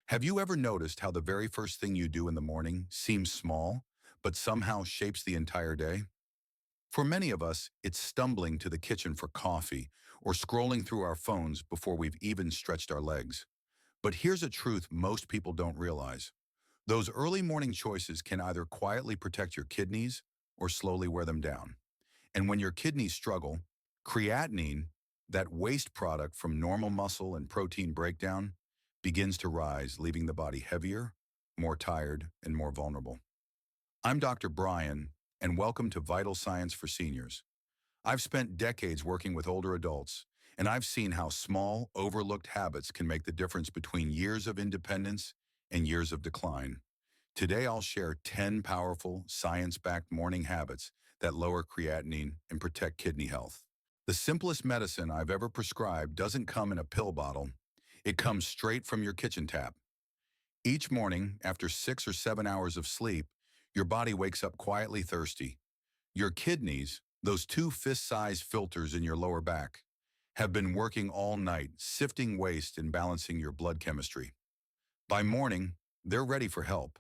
Have you ever noticed how the very first thing you do in the morning seems small, but somehow shapes the entire day? For many of us, it's stumbling to the kitchen for coffee or scrolling through our phones before we've even stretched our legs. But here's a truth most people don't realize. Those early morning choices can either quietly protect your kidneys or slowly wear them down. And when your kidneys struggle, creatinine, that waste product from normal muscle and protein breakdown, begins to rise, leaving the body heavier, more tired, and more vulnerable. I'm Dr. Brian, and welcome to Vital Science for Seniors. I've spent decades working with older adults, and I've seen how small, overlooked habits can make the difference between years of independence and years of decline. Today, I'll share 10 powerful, science-backed morning habits that lower creatinine and protect kidney health. The simplest medicine I've ever prescribed doesn't come in a pill bottle. It comes straight from your kitchen tap. Each morning, after 6 or 7 hours of sleep, your body wakes up quietly thirsty. Your kidneys, those two fist-sized filters in your lower back, have been working all night, sifting waste and balancing your blood chemistry. By morning, they're ready for help.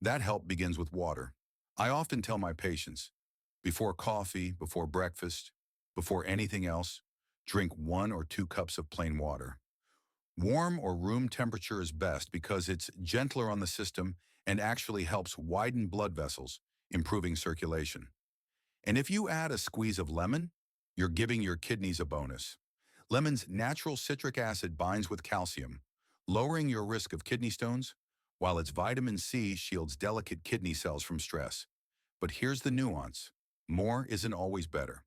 That help begins with water. I often tell my patients, before coffee, before breakfast, before anything else, drink 1 or 2 cups of plain water. Warm or room temperature is best because it's gentler on the system and actually helps widen blood vessels, improving circulation. And if you add a squeeze of lemon, you're giving your kidneys a bonus. Lemon's natural citric acid binds with calcium, lowering your risk of kidney stones, while its vitamin C shields delicate kidney cells from stress. But here's the nuance. More isn't always better.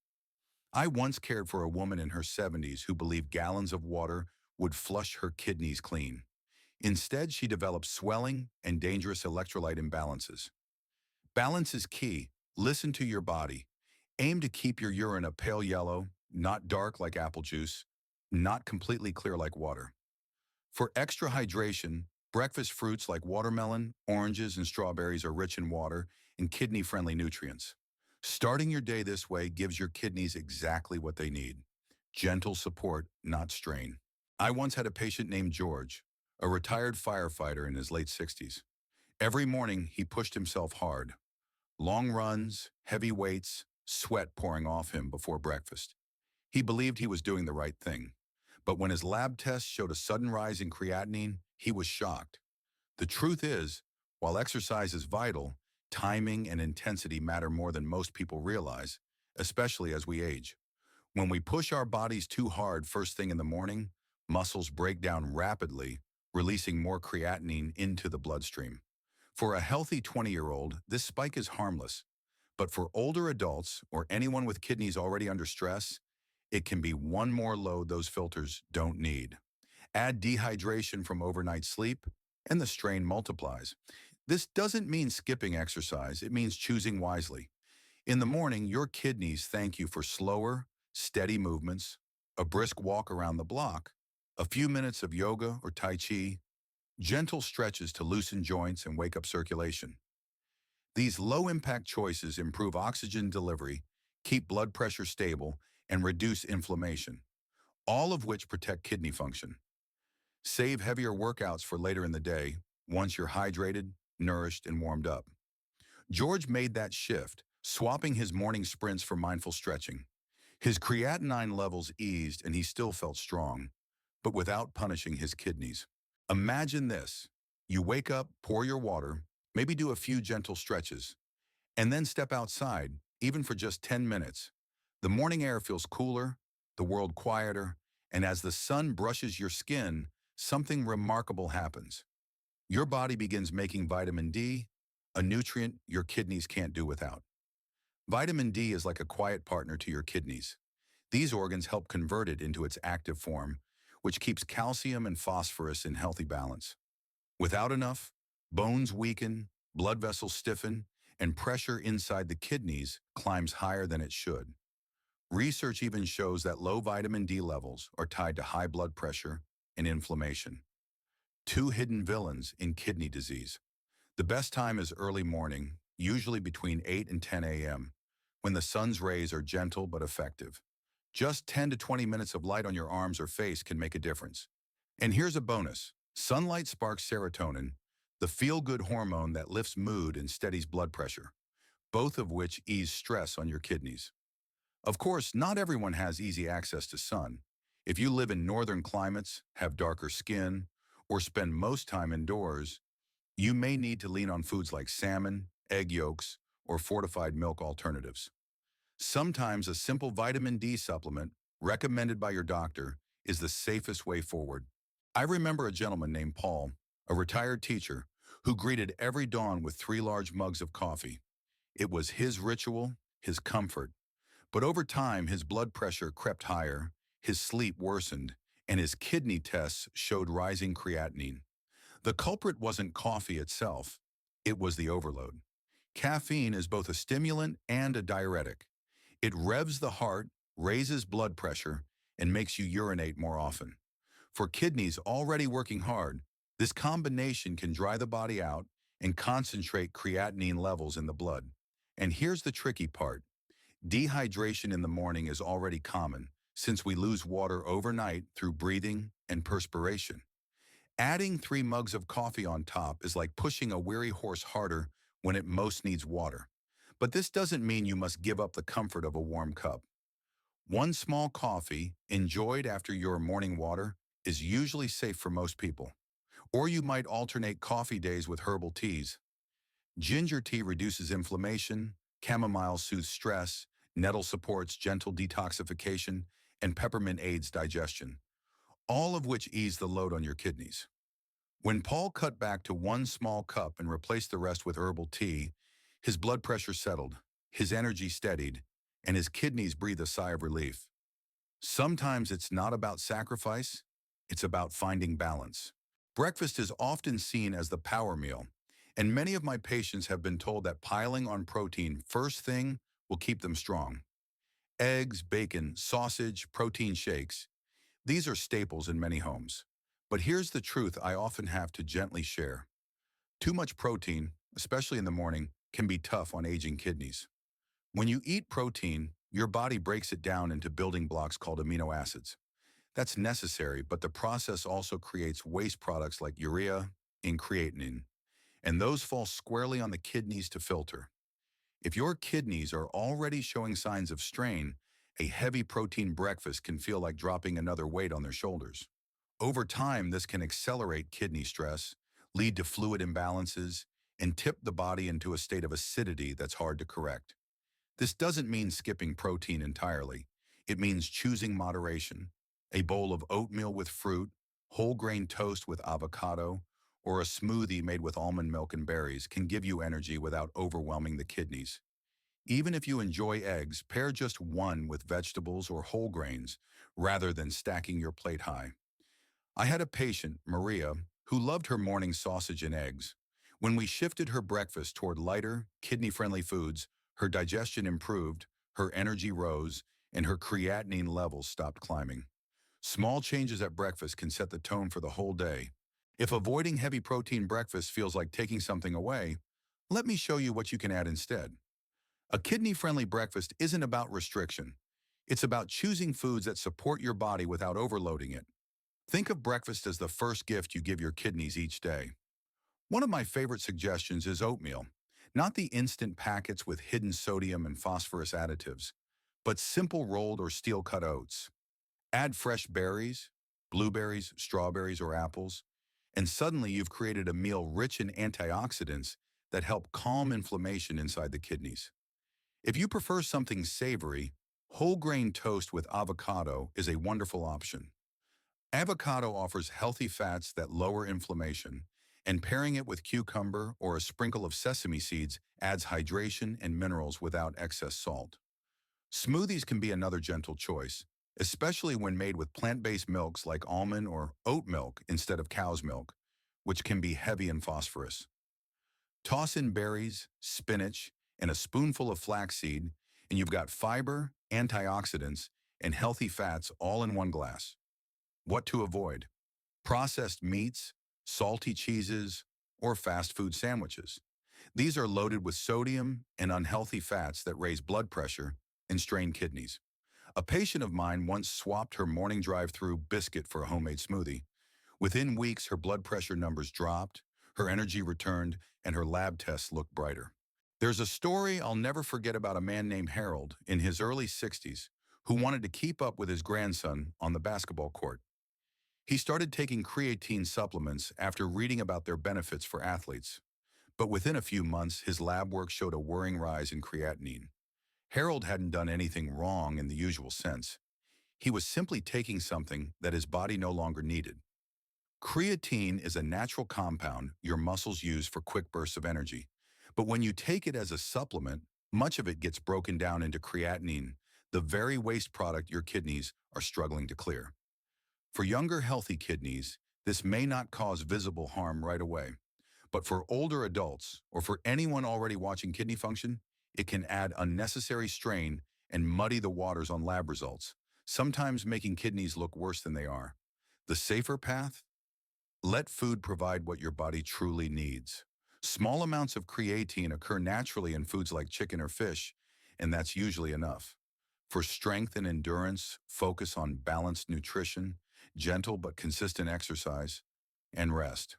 I once cared for a woman in her 70s who believed gallons of water would flush her kidneys clean. Instead, she developed swelling and dangerous electrolyte imbalances. Balance is key. Listen to your body. Aim to keep your urine a pale yellow, not dark like apple juice, not completely clear like water. For extra hydration, breakfast fruits like watermelon, oranges, and strawberries are rich in water and kidney-friendly nutrients. Starting your day this way gives your kidneys exactly what they need. Gentle support, not strain. I once had a patient named George, a retired firefighter in his late 60s. Every morning, he pushed himself hard. Long runs, heavy weights, sweat pouring off him before breakfast. He believed he was doing the right thing. But when his lab tests showed a sudden rise in creatinine, he was shocked. The truth is, while exercise is vital, timing and intensity matter more than most people realize, especially as we age. When we push our bodies too hard first thing in the morning, muscles break down rapidly, releasing more creatinine into the bloodstream. For a healthy 20-year-old, this spike is harmless. But for older adults or anyone with kidneys already under stress, it can be one more load those filters don't need. Add dehydration from overnight sleep, and the strain multiplies. This doesn't mean skipping exercise, it means choosing wisely. In the morning, your kidneys thank you for slower, steady movements, a brisk walk around the block, a few minutes of yoga or tai chi, gentle stretches to loosen joints and wake up circulation. These low-impact choices improve oxygen delivery, keep blood pressure stable, and reduce inflammation, all of which protect kidney function. Save heavier workouts for later in the day, once you're hydrated, nourished, and warmed up. George made that shift, swapping his morning sprints for mindful stretching. His creatinine levels eased and he still felt strong, but without punishing his kidneys. Imagine this. You wake up, pour your water, maybe do a few gentle stretches, and then step outside, even for just 10 minutes. The morning air feels cooler, the world quieter, and as the sun brushes your skin, something remarkable happens. Your body begins making vitamin D, a nutrient your kidneys can't do without. Vitamin D is like a quiet partner to your kidneys. These organs help convert it into its active form, which keeps calcium and phosphorus in healthy balance. Without enough, bones weaken, blood vessels stiffen, and pressure inside the kidneys climbs higher than it should. Research even shows that low vitamin D levels are tied to high blood pressure and inflammation. Two hidden villains in kidney disease. The best time is early morning, usually between 8 and 10 a.m., when the sun's rays are gentle but effective. Just 10 to 20 minutes of light on your arms or face can make a difference. And here's a bonus. Sunlight sparks serotonin, the feel-good hormone that lifts mood and steadies blood pressure, both of which ease stress on your kidneys. Of course, not everyone has easy access to sun. If you live in northern climates, have darker skin, or spend most time indoors, you may need to lean on foods like salmon, egg yolks, or fortified milk alternatives. Sometimes a simple vitamin D supplement, recommended by your doctor, is the safest way forward. I remember a gentleman named Paul, a retired teacher, who greeted every dawn with 3 large mugs of coffee. It was his ritual, his comfort. But over time, his blood pressure crept higher, his sleep worsened, and his kidney tests showed rising creatinine. The culprit wasn't coffee itself, it was the overload. Caffeine is both a stimulant and a diuretic. It revs the heart, raises blood pressure, and makes you urinate more often. For kidneys already working hard, this combination can dry the body out and concentrate creatinine levels in the blood. And here's the tricky part. Dehydration in the morning is already common, since we lose water overnight through breathing and perspiration. Adding 3 mugs of coffee on top is like pushing a weary horse harder when it most needs water. But this doesn't mean you must give up the comfort of a warm cup. One small coffee, enjoyed after your morning water, is usually safe for most people. Or you might alternate coffee days with herbal teas. Ginger tea reduces inflammation, chamomile soothes stress, nettle supports gentle detoxification, and peppermint aids digestion, all of which ease the load on your kidneys. When Paul cut back to 1 small cup and replaced the rest with herbal tea, his blood pressure settled, his energy steadied, and his kidneys breathed a sigh of relief. Sometimes it's not about sacrifice, it's about finding balance. Breakfast is often seen as the power meal, and many of my patients have been told that piling on protein first thing will keep them strong. Eggs, bacon, sausage, protein shakes, these are staples in many homes. But here's the truth I often have to gently share. Too much protein, especially in the morning, can be tough on aging kidneys. When you eat protein, your body breaks it down into building blocks called amino acids. That's necessary, but the process also creates waste products like urea and creatinine, and those fall squarely on the kidneys to filter. If your kidneys are already showing signs of strain, a heavy protein breakfast can feel like dropping another weight on their shoulders. Over time, this can accelerate kidney stress, lead to fluid imbalances, and tip the body into a state of acidity that's hard to correct. This doesn't mean skipping protein entirely. It means choosing moderation. A bowl of oatmeal with fruit, whole grain toast with avocado, or a smoothie made with almond milk and berries can give you energy without overwhelming the kidneys. Even if you enjoy eggs, pair just one with vegetables or whole grains rather than stacking your plate high. I had a patient, Maria, who loved her morning sausage and eggs. When we shifted her breakfast toward lighter, kidney-friendly foods, her digestion improved, her energy rose, and her creatinine levels stopped climbing. Small changes at breakfast can set the tone for the whole day. If avoiding heavy protein breakfast feels like taking something away, let me show you what you can add instead. A kidney-friendly breakfast isn't about restriction. It's about choosing foods that support your body without overloading it. Think of breakfast as the first gift you give your kidneys each day. One of my favorite suggestions is oatmeal, not the instant packets with hidden sodium and phosphorus additives, but simple rolled or steel-cut oats. Add fresh berries, blueberries, strawberries, or apples, and suddenly you've created a meal rich in antioxidants that help calm inflammation inside the kidneys. If you prefer something savory, whole grain toast with avocado is a wonderful option. Avocado offers healthy fats that lower inflammation, and pairing it with cucumber or a sprinkle of sesame seeds adds hydration and minerals without excess salt. Smoothies can be another gentle choice, especially when made with plant-based milks like almond or oat milk instead of cow's milk, which can be heavy in phosphorus. Toss in berries, spinach, and a spoonful of flaxseed, and you've got fiber, antioxidants, and healthy fats all in one glass. What to avoid? Processed meats, salty cheeses, or fast food sandwiches. These are loaded with sodium and unhealthy fats that raise blood pressure and strain kidneys. A patient of mine once swapped her morning drive-through biscuit for a homemade smoothie. Within weeks, her blood pressure numbers dropped, her energy returned, and her lab tests looked brighter. There's a story I'll never forget about a man named Harold in his early 60s who wanted to keep up with his grandson on the basketball court. He started taking creatine supplements after reading about their benefits for athletes. But within a few months, his lab work showed a worrying rise in creatinine. Harold hadn't done anything wrong in the usual sense. He was simply taking something that his body no longer needed. Creatine is a natural compound your muscles use for quick bursts of energy. But when you take it as a supplement, much of it gets broken down into creatinine, the very waste product your kidneys are struggling to clear. For younger, healthy kidneys, this may not cause visible harm right away. But for older adults, or for anyone already watching kidney function, it can add unnecessary strain and muddy the waters on lab results, sometimes making kidneys look worse than they are. The safer path? Let food provide what your body truly needs. Small amounts of creatine occur naturally in foods like chicken or fish, and that's usually enough. For strength and endurance, focus on balanced nutrition, gentle but consistent exercise, and rest.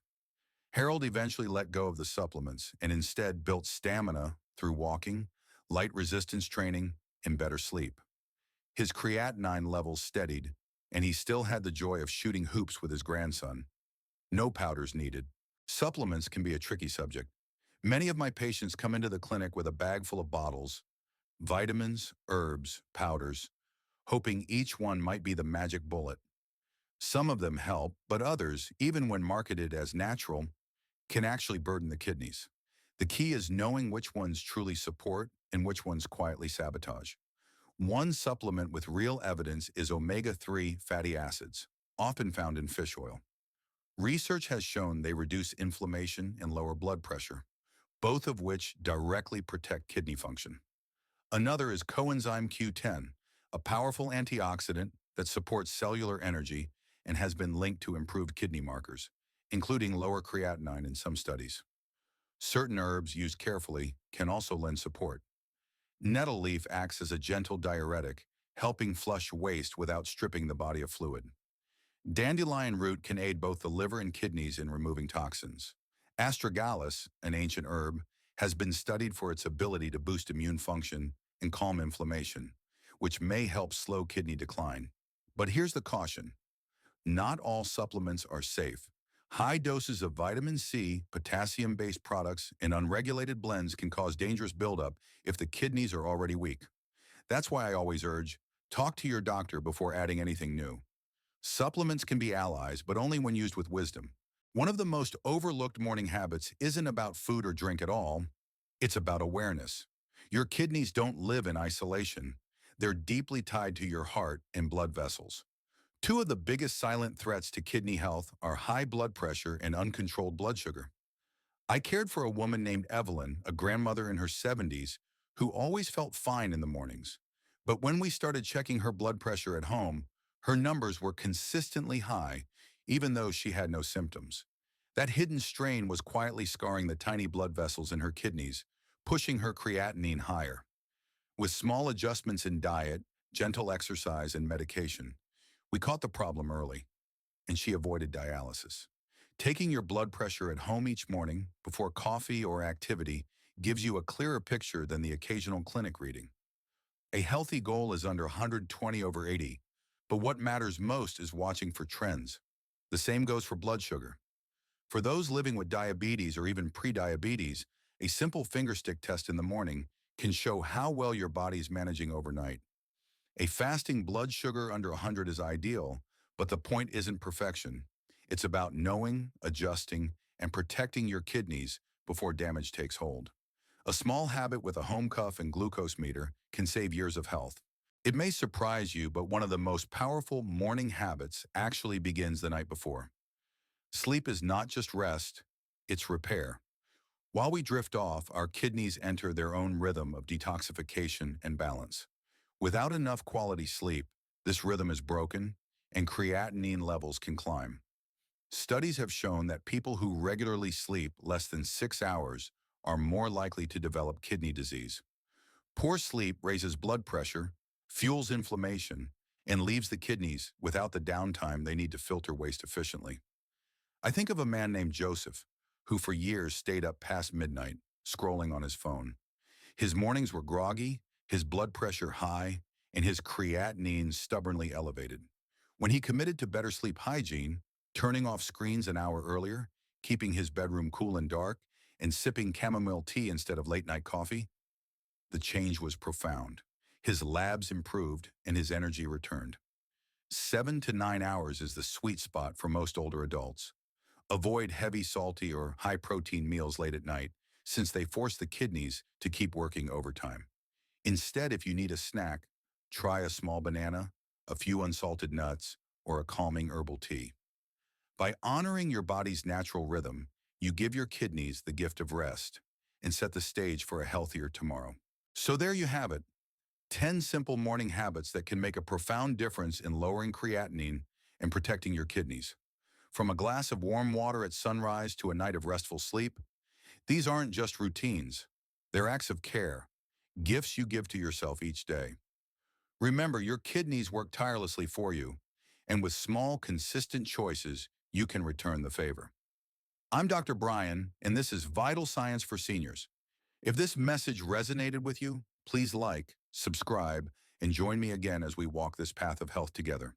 Harold eventually let go of the supplements and instead built stamina through walking, light resistance training, and better sleep. His creatinine levels steadied, and he still had the joy of shooting hoops with his grandson. No powders needed. Supplements can be a tricky subject. Many of my patients come into the clinic with a bag full of bottles, vitamins, herbs, powders, hoping each one might be the magic bullet. Some of them help, but others, even when marketed as natural, can actually burden the kidneys. The key is knowing which ones truly support and which ones quietly sabotage. One supplement with real evidence is omega-3 fatty acids, often found in fish oil. Research has shown they reduce inflammation and lower blood pressure, both of which directly protect kidney function. Another is coenzyme Q10, a powerful antioxidant that supports cellular energy and has been linked to improved kidney markers, including lower creatinine in some studies. Certain herbs used carefully can also lend support. Nettle leaf acts as a gentle diuretic, helping flush waste without stripping the body of fluid. Dandelion root can aid both the liver and kidneys in removing toxins. Astragalus, an ancient herb, has been studied for its ability to boost immune function and calm inflammation, which may help slow kidney decline. But here's the caution. Not all supplements are safe. High doses of vitamin C, potassium-based products, and unregulated blends can cause dangerous buildup if the kidneys are already weak. That's why I always urge, talk to your doctor before adding anything new. Supplements can be allies, but only when used with wisdom. One of the most overlooked morning habits isn't about food or drink at all. It's about awareness. Your kidneys don't live in isolation. They're deeply tied to your heart and blood vessels. Two of the biggest silent threats to kidney health are high blood pressure and uncontrolled blood sugar. I cared for a woman named Evelyn, a grandmother in her 70s, who always felt fine in the mornings. But when we started checking her blood pressure at home, her numbers were consistently high, even though she had no symptoms. That hidden strain was quietly scarring the tiny blood vessels in her kidneys, pushing her creatinine higher. With small adjustments in diet, gentle exercise, and medication, we caught the problem early, and she avoided dialysis. Taking your blood pressure at home each morning, before coffee or activity, gives you a clearer picture than the occasional clinic reading. A healthy goal is under 120/80, but what matters most is watching for trends. The same goes for blood sugar. For those living with diabetes or even prediabetes, a simple fingerstick test in the morning can show how well your body is managing overnight. A fasting blood sugar under 100 is ideal, but the point isn't perfection. It's about knowing, adjusting, and protecting your kidneys before damage takes hold. A small habit with a home cuff and glucose meter can save years of health. It may surprise you, but one of the most powerful morning habits actually begins the night before. Sleep is not just rest, it's repair. While we drift off, our kidneys enter their own rhythm of detoxification and balance. Without enough quality sleep, this rhythm is broken and creatinine levels can climb. Studies have shown that people who regularly sleep less than 6 hours are more likely to develop kidney disease. Poor sleep raises blood pressure, fuels inflammation, and leaves the kidneys without the downtime they need to filter waste efficiently. I think of a man named Joseph, who for years stayed up past midnight, scrolling on his phone. His mornings were groggy, his blood pressure high, and his creatinine stubbornly elevated. When he committed to better sleep hygiene, turning off screens an hour earlier, keeping his bedroom cool and dark, and sipping chamomile tea instead of late-night coffee, the change was profound. His labs improved and his energy returned. 7 to 9 hours is the sweet spot for most older adults. Avoid heavy, salty, or high-protein meals late at night, since they force the kidneys to keep working overtime. Instead, if you need a snack, try a small banana, a few unsalted nuts, or a calming herbal tea. By honoring your body's natural rhythm, you give your kidneys the gift of rest and set the stage for a healthier tomorrow. So there you have it, 10 simple morning habits that can make a profound difference in lowering creatinine and protecting your kidneys. From a glass of warm water at sunrise to a night of restful sleep, these aren't just routines. They're acts of care, gifts you give to yourself each day. Remember, your kidneys work tirelessly for you, and with small, consistent choices, you can return the favor. I'm Dr. Brian, and this is Vital Science for Seniors. If this message resonated with you, please like, subscribe, and join me again as we walk this path of health together.